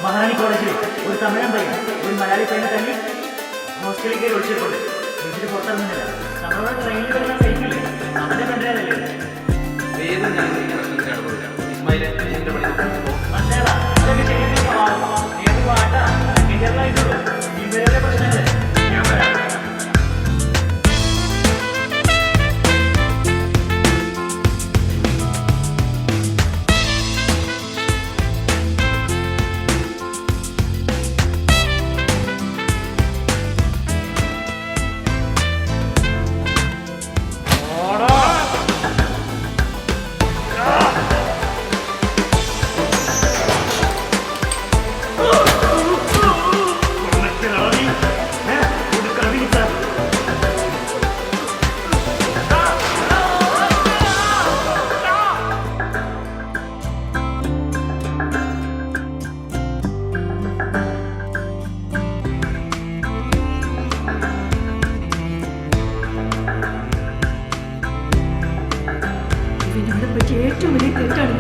മഹാറാണി കോളേജിൽ ഒരു തമിഴൻ പയ്യൻ ഒരു മലയാളി പയ്യനെ തല്ലി ഹോസ്റ്റലിൽ കയറി ഒളിച്ചിട്ടുണ്ട്. വീട്ടിൽ പുറത്തിറങ്ങുന്നില്ല. നമ്മളോട് ട്രെയിനിൽ വരുന്ന സൈക്കിളിൽ അവന്റെ കണ്ടതല്ലേ മനസ്സിലാ അതൊക്കെ ശരിക്കും ഏത് പാട്ടാ കേരളമായിട്ടുള്ളൂ ഇവരുടെ പ്രശ്നമല്ലേ. ഏറ്റവും വലിയ തെറ്റാണ്.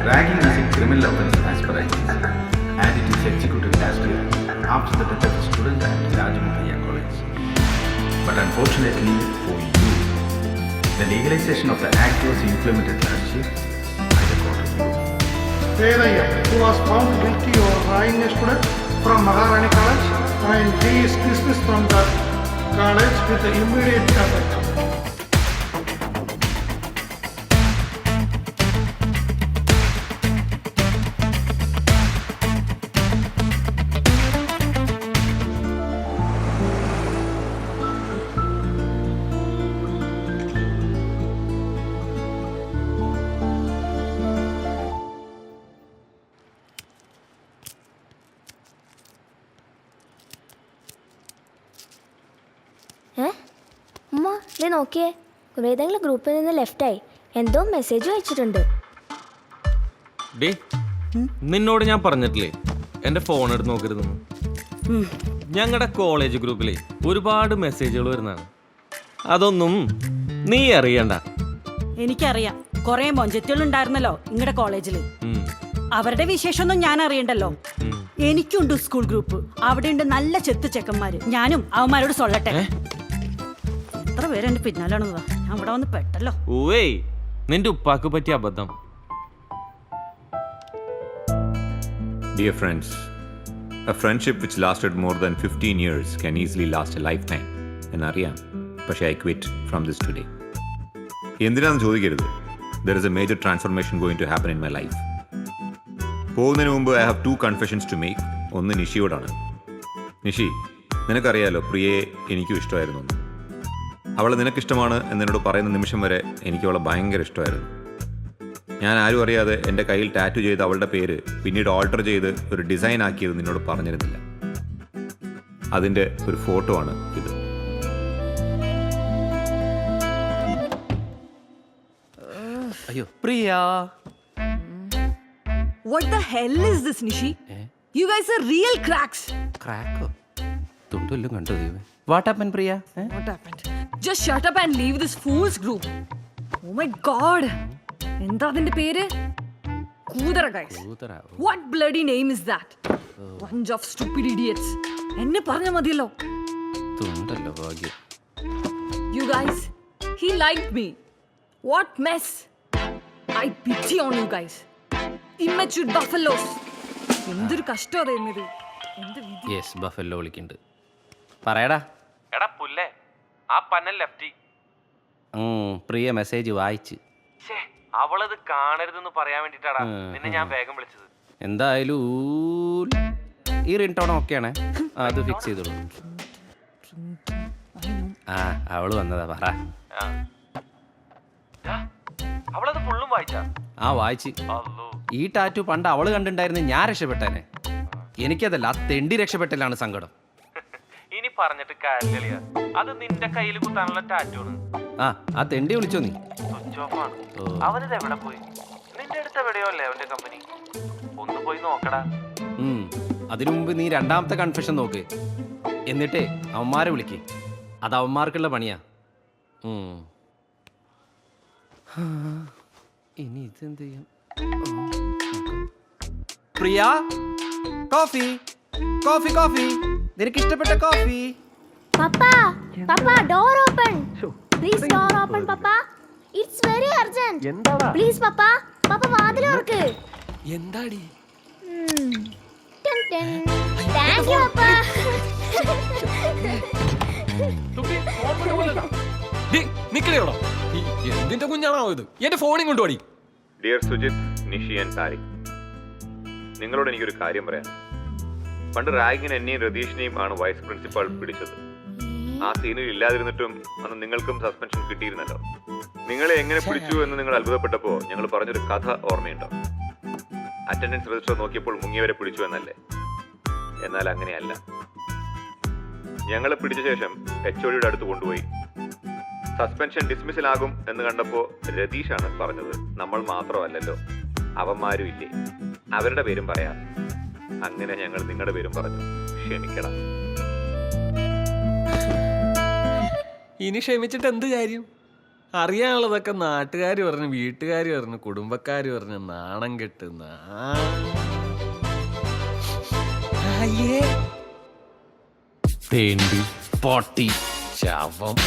Ragging is a criminal offence as per IPC, and it is executed last year after the death of a student at Rajamukhiya College. But unfortunately for you, the legalization of the act was implemented last year by the court of law. Vedaya, who was found guilty of raping a student from Maharani College, and he is dismissed from the college with immediate effect. അമ്മ ഇത് നോക്കിയേ, ഏതെങ്കിലും ഗ്രൂപ്പിൽ നിന്ന് ലെഫ്റ്റായി എന്തോ message അയച്ചിട്ടുണ്ട്. Day, നിന്നോട് ഞാൻ പറഞ്ഞിട്ടില്ലേ എൻ്റെ ഫോൺ എടുത്ത് നോക്കരുതെന്ന്. ഞങ്ങളുടെ കോളേജ് ഗ്രൂപ്പിലെ ഒരുപാട് മെസ്സേജുകൾ വരുന്നതാണ്. അതൊന്നും നീ അറിയണ്ട. എനിക്കറിയാം, കൊറേ മൊഞ്ചത്തികളുണ്ടായിരുന്നല്ലോ നിങ്ങളുടെ കോളേജില്. അവരുടെ വിശേഷമൊന്നും ഞാൻ അറിയണ്ടല്ലോ. എനിക്കുണ്ട് സ്കൂൾ ഗ്രൂപ്പ്. അവിടെയുണ്ട് നല്ല ചെത്ത് ചെക്കന്മാര്. ഞാനും അവന്മാരോട് സൊല്ലട്ടെ. എത്ര പേര് എന്റെ പിന്നാലാണെന്നതാ. ഞാൻ അവിടെ വന്ന് പെട്ടല്ലോ. ഓയ്, നിന്റെ ഉപ്പാക്ക് പറ്റിയ അബദ്ധം. Dear friends, a friendship which lasted more than 15 years can easily last a lifetime. എന്നറിയാം, പക്ഷേ I quit from this today. എന്തിനാണെന്ന് ചോദിക്കരുത്. There is a major transformation going to happen in my life. പോകുന്നതിന് മുമ്പ് I have 2 confessions to make. ഒന്ന് നിഷിയോടാണ്. നിഷി, നിനക്കറിയാലോ പ്രിയയെ എനിക്കും ഇഷ്ടമായിരുന്നു. അവളെ നിനക്കിഷ്ടമാണ് എന്നോട് പറയുന്ന നിമിഷം വരെ എനിക്ക് അവളെ ഭയങ്കര ഇഷ്ടമായിരുന്നു. ഞാൻ ആരും അറിയാതെ എൻ്റെ കയ്യിൽ ടാറ്റു ചെയ്ത് അവളുടെ പേര് പിന്നീട് ഓൾട്ടർ ചെയ്ത് ഒരു ഡിസൈൻ ആക്കിയത് നിന്നോട് പറഞ്ഞിരുന്നില്ല. അതിൻ്റെ ഒരു ഫോട്ടോ ആണ് ഇത്. അയ്യോ പ്രിയ. What the hell is this, Nishi? You guys are real cracks. ക്രാക്കോ? തുണ്ടല്ലോ കണ്ടോ ദൈവമേ. What happened, Priya? What happened? Just shut up and leave this fool's group. Oh my god. എന്താ അതിന്റെ പേര്? കൂതറ guys. What bloody name is that? Bunch of stupid idiots. എന്നെ പറഞ്ഞ മതിയല്ലോ. തുണ്ടല്ലോ ഭാഗ്യം. You guys, he liked me. What mess. I pity on you guys. Immature buffaloes. എന്തൊരു കഷ്ടമായിരുന്നു. Yes, buffalo വിളിക്കുന്നുണ്ട്. പറയടാ. എടാ പുല്ലേ, ആ പന്നൽ ലെഫ്റ്റി. പ്രിയ മെസ്സേജ് വായിച്ച്. അവളത് കാണരുതെന്ന് പറയാൻ വേണ്ടിട്ടാടാ നിന്നെ ഞാൻ വേഗം വിളിച്ചത്. എന്തായാലും ഈ റിംഗ് ടോൺ ഓക്കെയാണേ, അത് ഫിക്സ് ചെയ്തോളൂ. ആ അവള് വന്നതാ, പറ. അവളത് ഫുള്ളും വായിച്ചാ? ആ വായിച്ച്. ഈ ടാറ്റു പണ്ട് അവള് കണ്ടിട്ടുണ്ടായിരുന്നു, ഞാൻ രക്ഷപ്പെട്ടേനെ. എനിക്കതല്ല, ആ തെണ്ടി രക്ഷപ്പെട്ടലാണ് സങ്കടം. ഇനി പറഞ്ഞിട്ട് കാര്യമില്ല, അത് നിന്റെ കയ്യിൽ കുത്താനുള്ള ടാറ്റു ആണ്. ആ തെണ്ടി വിളിച്ചോ നീ? സ്വിച്ച് ഓഫ് ആണ്. അവനിത് എവിടെ പോയി? നിന്റെ അടുത്ത് എവിടെയോ അല്ലേ അവന്റെ കമ്പനി? ഒന്ന് പോയി നോക്കടാ. അതിനു മുമ്പ് നീ രണ്ടാമത്തെ കൺഫെഷൻ നോക്ക്, എന്നിട്ടേ അവന്മാരെ വിളിക്ക്. അത് അവന്മാർക്കുള്ള പണിയാ. ഇനി ഇതെന്ത് ചെയ്യാം? പ്രിയ, കോഫി കോഫി കോഫി, നിനക്ക് ഇഷ്ടപ്പെട്ട coffee. Papa, Papa, door open. Please door open, Papa. It's very urgent. Please, Papa. Papa, വാതിൽ തുറക്ക്. എന്താടി? Dun, dun. Thank you, Papa. നിക്കണോ? എന്തിന്റെ കുഞ്ഞാണോ ഇത്? എന്റെ ഫോണിൽ കൊണ്ടുപോടി. ഡിയർ സുജിത്, നിഷി ആൻഡ് താരിഖ്, നിങ്ങളോട് എനിക്കൊരു കാര്യം പറയാം. പണ്ട് റാഗിന് എന്നെയും രതീഷിനെയും ആണ് വൈസ് പ്രിൻസിപ്പാൾ പിടിച്ചത്. ആ സീനിൽ ഇല്ലാതിരുന്നിട്ടും അന്ന് നിങ്ങൾക്കും സസ്പെൻഷൻ കിട്ടിയിരുന്നല്ലോ. നിങ്ങളെ എങ്ങനെ പിടിച്ചു എന്ന് നിങ്ങൾ അത്ഭുതപ്പെട്ടപ്പോൾ ഞങ്ങൾ പറഞ്ഞൊരു കഥ ഓർമ്മയുണ്ടോ? അറ്റൻഡൻസ് രജിസ്റ്റർ നോക്കിയപ്പോൾ മുങ്ങിയവരെ പിടിച്ചു എന്നല്ലേ? എന്നാൽ അങ്ങനെയല്ല. ഞങ്ങളെ പിടിച്ച ശേഷം HODയുടെ അടുത്ത് കൊണ്ടുപോയി. സസ്പെൻഷൻ ഡിസ്മിസിൽ ആകും എന്ന് കണ്ടപ്പോൾ രതീഷാണ് പറഞ്ഞത്, നമ്മൾ മാത്രമല്ലല്ലോ, അവന്മാരും ഇല്ലേ, അവരുടെ പേരും പറയാം. അങ്ങനെ ഞങ്ങൾ നിങ്ങളുടെ പേരും പറഞ്ഞു. ക്ഷമിക്കണം. ഇനി ക്ഷമിച്ചിട്ട് എന്ത് കാര്യം? അറിയാനുള്ളതൊക്കെ നാട്ടുകാർ പറഞ്ഞു, വീട്ടുകാർ പറഞ്ഞു, കുടുംബക്കാർ പറഞ്ഞു. നാണം കെട്ട് തേണ്ടി പൊട്ടി ശവം.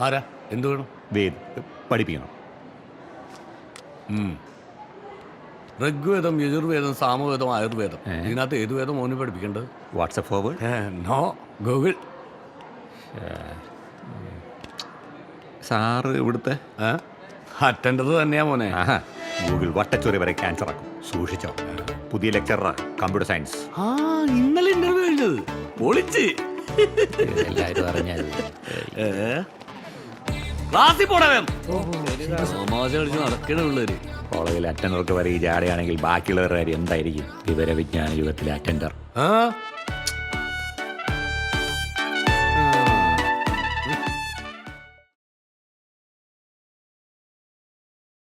ആരാ? എന്ത് വേണം? വേദ് പഠിപ്പിക്കണം. ഋഗ്വേദം, യജുർവേദം, സാമവേദം, ആയുർവേദം, ഇതിനകത്ത് ഏത് വേദം മോനെ പഠിപ്പിക്കേണ്ടത്? WhatsApp forward. No, Google. Sir ഇവിടുത്തെ അറ്റൻഡർ തന്നെയാ മോനെ. ഗൂഗിൾ വട്ടച്ചോറി വരെ ക്യാൻസർ ആക്കും, സൂക്ഷിച്ചോ. പുതിയ ലെക്ചറാ, കമ്പ്യൂട്ടർ സയൻസ്. ഇന്നലെ ഇന്റർവ്യൂ കഴിഞ്ഞത് പൊളിച്ച്. എല്ലാവരും അറിഞ്ഞാൽ ക്ലാസ്സിൽ പോടാൻ സമാജം കളിച്ച് നടക്കണ പിള്ളേര്. കോളേജിൽ അറ്റൻഡർക്ക് വരെ ഈ ജാടയാണെങ്കിൽ ബാക്കിയുള്ളവരുടെ കാര്യം എന്തായിരിക്കും? വിവരവിജ്ഞാന യുഗത്തിലെ അറ്റൻഡർ.